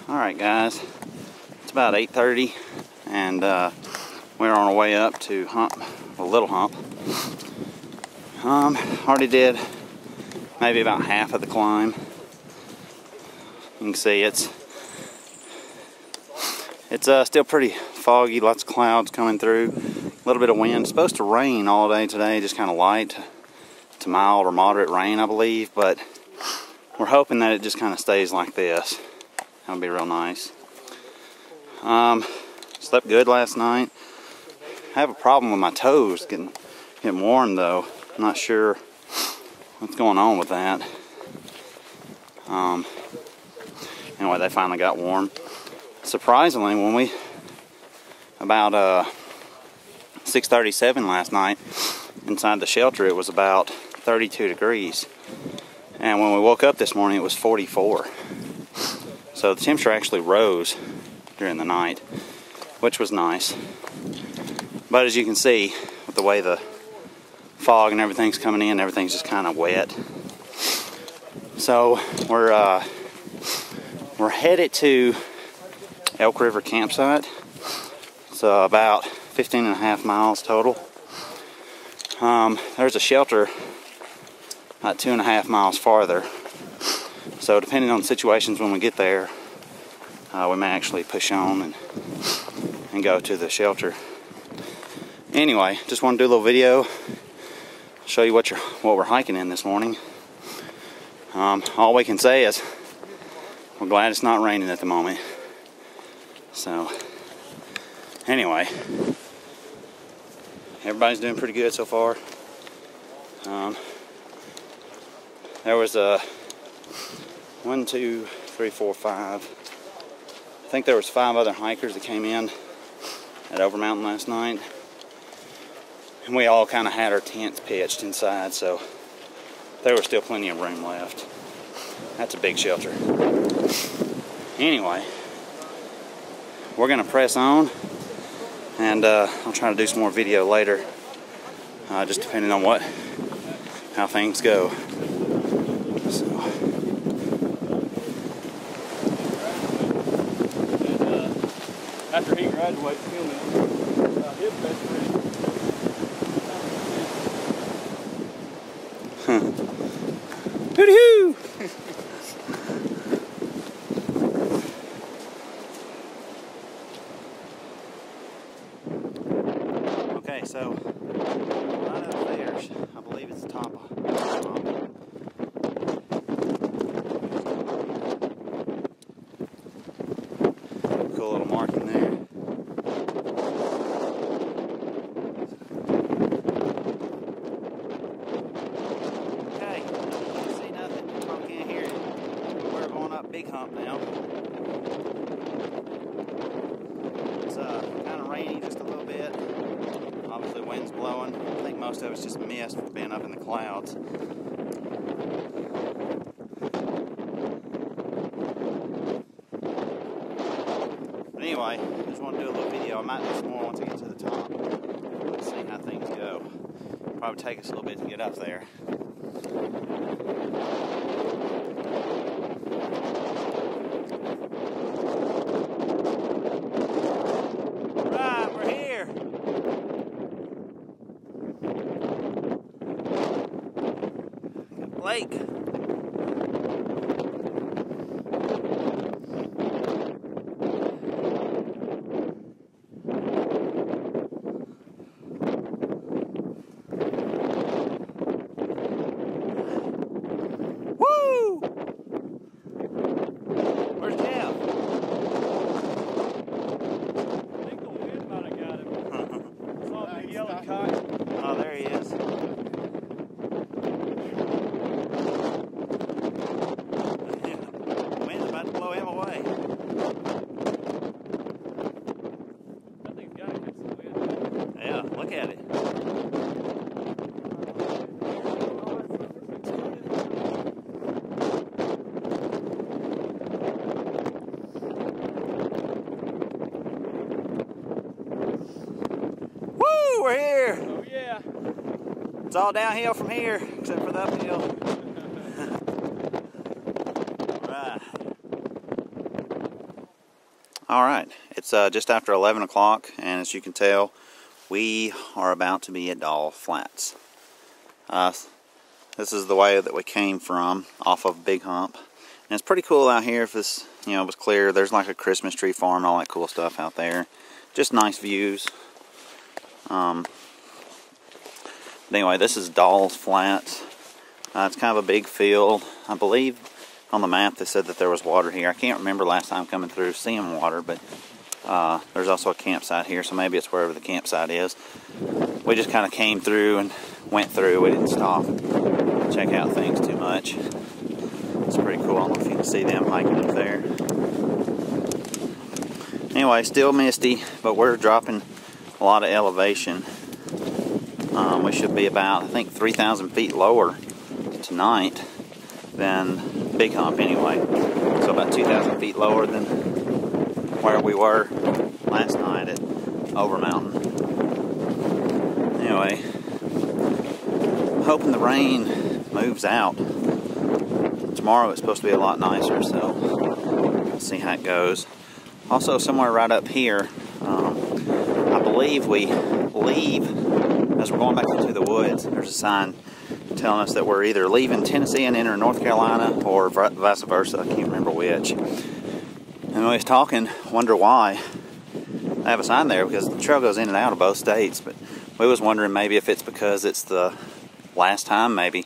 Alright guys, it's about 8:30 and we're on our way up to a little hump. Already did maybe about half of the climb. You can see it's still pretty foggy, lots of clouds coming through, a little bit of wind. It's supposed to rain all day today, just kind of light to mild or moderate rain, I believe, but we're hoping that it just kind of stays like this. That'll be real nice. Slept good last night. I have a problem with my toes getting warm though. I'm not sure what's going on with that. Anyway, they finally got warm. Surprisingly, when we about 6:37 last night inside the shelter, it was about 32 degrees, and when we woke up this morning, it was 44. So the temperature actually rose during the night, which was nice. But as you can see, with the way the fog and everything's coming in, everything's just kind of wet. So we're headed to Elk River campsite. It's about 15.5 miles total. There's a shelter about 2.5 miles farther. So depending on situations when we get there, we may actually push on and go to the shelter. Anyway, just want to do a little video, show you what we're hiking in this morning. All we can say is we're glad it's not raining at the moment. So anyway, everybody's doing pretty good so far. There was a 1, 2, 3, 4, 5. I think there was 5 other hikers that came in at Overmountain last night, and we all kind of had our tents pitched inside, so there was still plenty of room left. That's a big shelter. Anyway, we're gonna press on, and I'll try to do some more video later, just depending on how things go. So. After he graduates, he'll his best friend. Hoo-hoo! Okay, so right up there, I believe it's the top of the mountain. Cool little marking there. Okay, don't see nothing. Probably can't hear it. We're going up Big Hump now. It's kind of rainy just a little bit. Obviously wind's blowing. I think most of it's just mist from being up in the clouds. But anyway, I just want to do a little video. I might do some more once I get to the top. Let's see how things go. Probably take us a little bit to get up there. Right, we're here. Got Blake. Oh, there he is. Yeah, the wind's about to blow him away. I think he's got to catch some wind. Yeah, look at it. Woo, we're here. Oh yeah. It's all downhill from here, except for the uphill. Right. Alright, it's just after 11 o'clock, and as you can tell, we are about to be at Doll Flats. This is the way that we came from, off of Big Hump. And it's pretty cool out here if this, was clear. There's like a Christmas tree farm and all that cool stuff out there. Just nice views. But anyway, this is Doll Flats. It's kind of a big field. I believe on the map they said that there was water here. I can't remember last time coming through seeing water, but there's also a campsite here, so maybe it's wherever the campsite is. We just kind of came through and went through. We didn't stop and check out things too much. It's pretty cool. I don't know if you can see them hiking up there. Anyway, still misty, but we're dropping a lot of elevation. We should be about, I think, 3,000 feet lower tonight than Big Hump anyway. So about 2,000 feet lower than where we were last night at Overmountain. Anyway, I'm hoping the rain moves out. Tomorrow it's supposed to be a lot nicer, so we'll see how it goes. Also, somewhere right up here, I believe we leave as we're going back into the woods. There's a sign telling us that we're either leaving Tennessee and entering North Carolina, or vice versa. I can't remember which. And when we was talking, wonder why they have a sign there, because the trail goes in and out of both states. But we was wondering maybe if it's because it's the last time maybe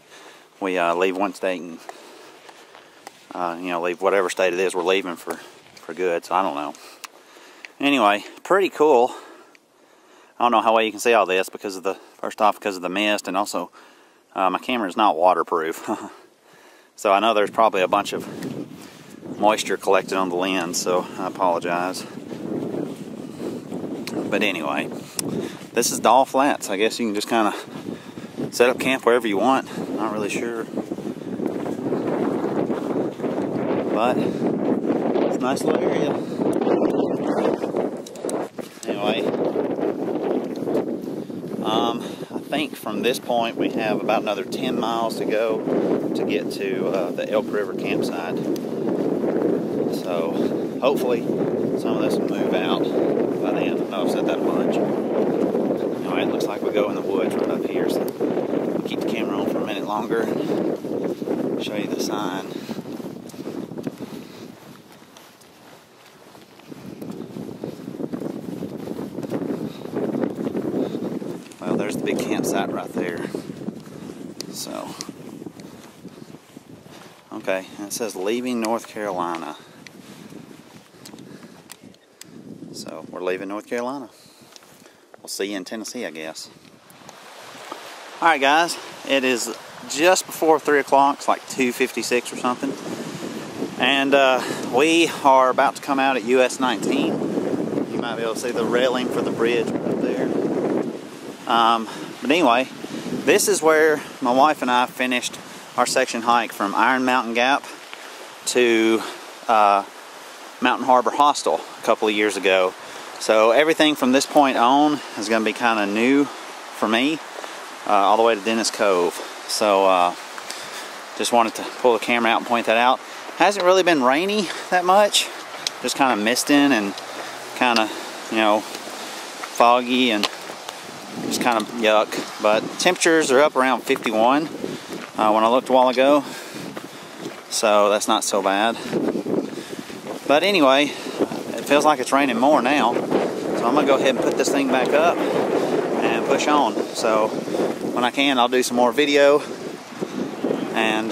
we leave one state and leave whatever state it is we're leaving for good. So I don't know. Anyway, pretty cool. I don't know how well you can see all this because of the mist, and also my camera is not waterproof. So I know there's probably a bunch of moisture collected on the lens, so I apologize. But anyway, this is Doll Flats. I guess you can just kind of set up camp wherever you want. Not really sure. But it's a nice little area. Anyway, I think from this point we have about another 10 miles to go to get to the Elk River campsite. So hopefully some of this will move out by then. I know I've said that a bunch. Anyway, it looks like we go in the woods right up here, so I'll keep the camera on for a minute longer and show you the sign. Well, there's the big campsite right there. So, okay, and it says leaving North Carolina. So, we're leaving North Carolina. We'll see you in Tennessee, I guess. Alright guys, it is just before 3 o'clock. It's like 2:56 or something. And we are about to come out at US 19. You might be able to see the railing for the bridge right up there. But anyway, this is where my wife and I finished our section hike from Mountain Gap to Mountain Harbor Hostel a couple of years ago. So everything from this point on is going to be kind of new for me, all the way to Dennis Cove. So just wanted to pull the camera out and point that out. Hasn't really been rainy that much, just kind of misting and kind of, foggy and just kind of yuck. But temperatures are up around 51 when I looked a while ago, so that's not so bad. But anyway, it feels like it's raining more now, so I'm gonna go ahead and put this thing back up and push on. So when I can, I'll do some more video and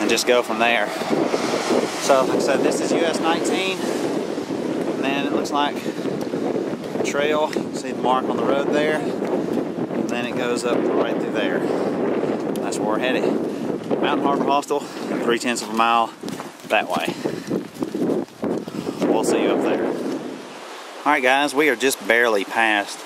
just go from there. So like I said, this is US 19, and then it looks like a trail. See the mark on the road there, and then it goes up right through there. That's where we're headed. Mountain Harbor Hostel, 3/10 of a mile that way. We'll see you up there. Alright guys, we are just barely past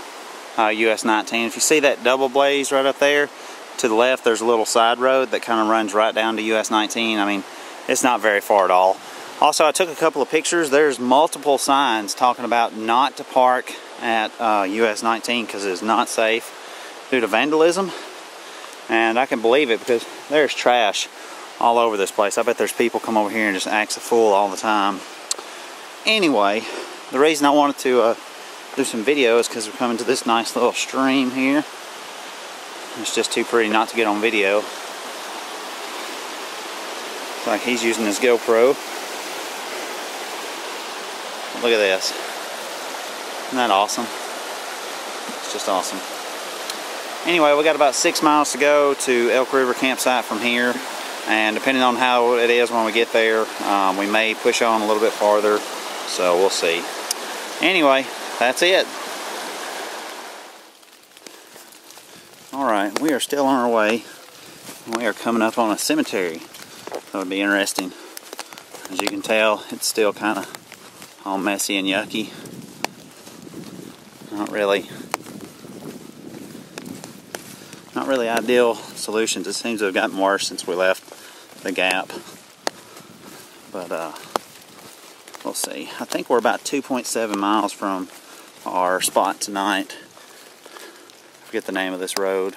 US 19. If you see that double blaze right up there, to the left there's a little side road that kind of runs right down to US 19. I mean, it's not very far at all. Also, I took a couple of pictures. There's multiple signs talking about not to park at US 19 because it is not safe due to vandalism. And I can believe it because there's trash all over this place. I bet there's people come over here and just act a fool all the time. Anyway, the reason I wanted to do some video is because we're coming to this nice little stream here. It's just too pretty not to get on video. It's like he's using his GoPro. Look at this. Isn't that awesome? It's just awesome. Anyway, we got about 6 miles to go to Elk River campsite from here. And depending on how it is when we get there, we may push on a little bit farther. So we'll see. Anyway, that's it. Alright, we are still on our way. We are coming up on a cemetery. So it'll be interesting. As you can tell, it's still kind of all messy and yucky. Not really ideal solutions. It seems to have gotten worse since we left the gap. But we'll see. I think we're about 2.7 miles from our spot tonight. I forget the name of this road.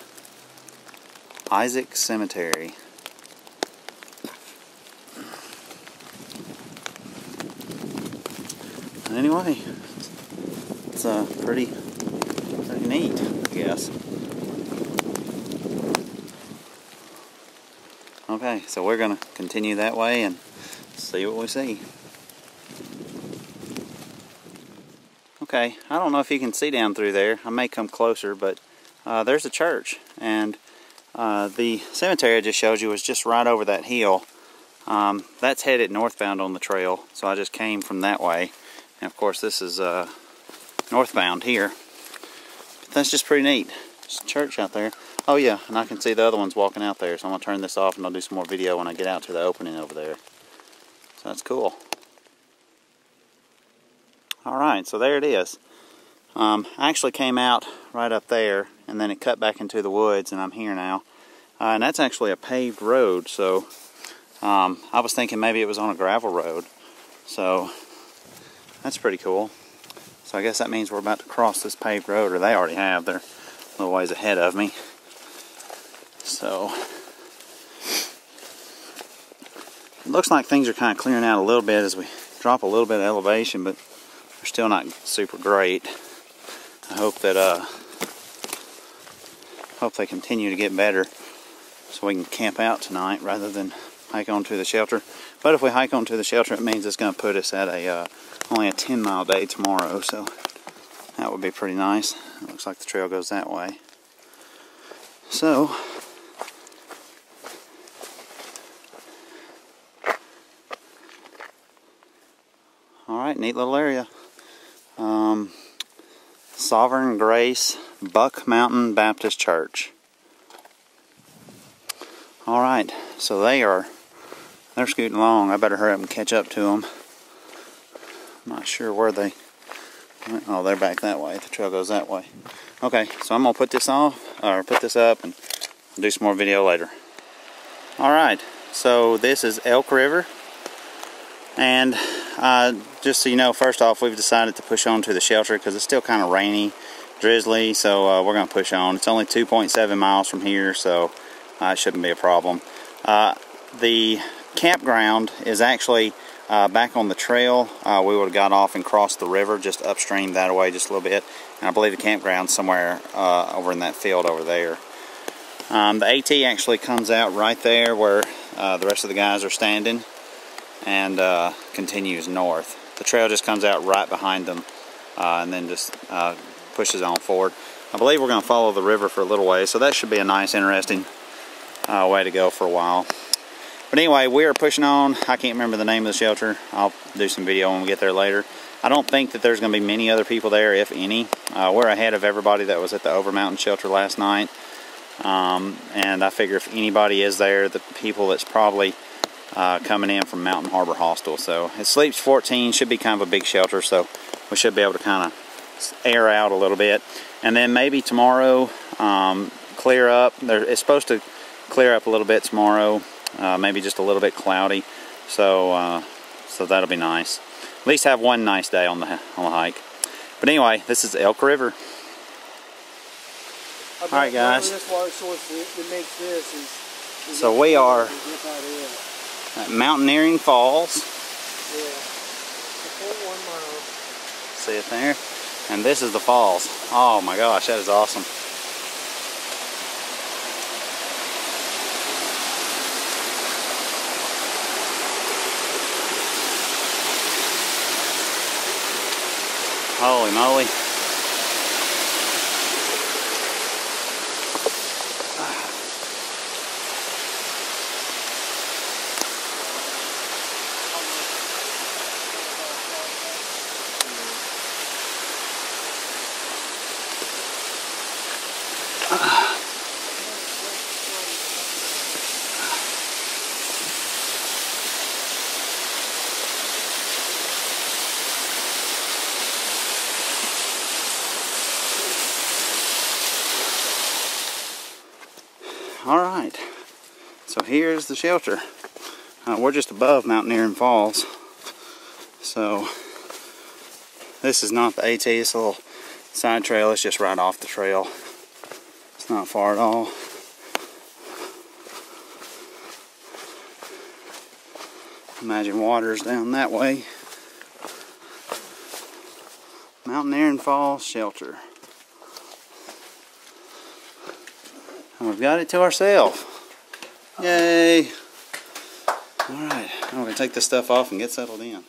Isaac Cemetery. Anyway, it's pretty neat, I guess. Okay, so we're going to continue that way and see what we see. Okay, I don't know if you can see down through there. I may come closer, but there's a church. And the cemetery I just showed you was just right over that hill. That's headed northbound on the trail, so I just came from that way. And of course this is northbound here. But that's just pretty neat. There's a church out there. Oh yeah, and I can see the other ones walking out there, so I'm going to turn this off and I'll do some more video when I get out to the opening over there. So that's cool. Alright, so there it is. I actually came out right up there, and then it cut back into the woods, and I'm here now. And that's actually a paved road, so I was thinking maybe it was on a gravel road. So that's pretty cool. So I guess that means we're about to cross this paved road, or they already have. They're a little ways ahead of me. So it looks like things are kind of clearing out a little bit as we drop a little bit of elevation, but they're still not super great. I hope that they continue to get better so we can camp out tonight rather than hike on to the shelter. But if we hike on to the shelter, it means it's going to put us at only a 10-mile day tomorrow, so that would be pretty nice. It looks like the trail goes that way. So alright, neat little area. Sovereign Grace Buck Mountain Baptist Church. Alright, so they're scooting along. I better hurry up and catch up to them. I'm not sure where they went. Oh, they're back that way. The trail goes that way. Okay, so I'm going to put this up and do some more video later. Alright, so this is Elk River. And just so you know, first off, we've decided to push on to the shelter because it's still kind of rainy, drizzly, so we're going to push on. It's only 2.7 miles from here, so it shouldn't be a problem. The campground is actually back on the trail. We would have got off and crossed the river just upstream that way just a little bit. And I believe the campground's somewhere over in that field over there. The AT actually comes out right there where the rest of the guys are standing and continues north. The trail just comes out right behind them and then just pushes on forward. I believe we're going to follow the river for a little way, so that should be a nice, interesting way to go for a while. But anyway, we are pushing on. I can't remember the name of the shelter. I'll do some video when we get there later. I don't think that there's going to be many other people there, if any. We're ahead of everybody that was at the Overmountain Shelter last night. And I figure if anybody is there, the people that's probably coming in from Mountain Harbor Hostel. So it sleeps 14, should be kind of a big shelter, so we should be able to kind of air out a little bit. And then maybe tomorrow, clear up. It's supposed to clear up a little bit tomorrow. Maybe just a little bit cloudy, so that'll be nice. At least have one nice day on the hike. But anyway, this is Elk River. All right, guys. So we are at Mountaineering Falls, full 1 mile. See it there? And this is the falls. Oh my gosh, that is awesome. Holy moly. Alright, so here's the shelter. We're just above Mountaineer Falls. So this is not the AT, it's a little side trail, it's just right off the trail. It's not far at all. Imagine water's down that way. Mountaineer Falls Shelter. And we've got it to ourselves. Yay! Alright, I'm going to take this stuff off and get settled in.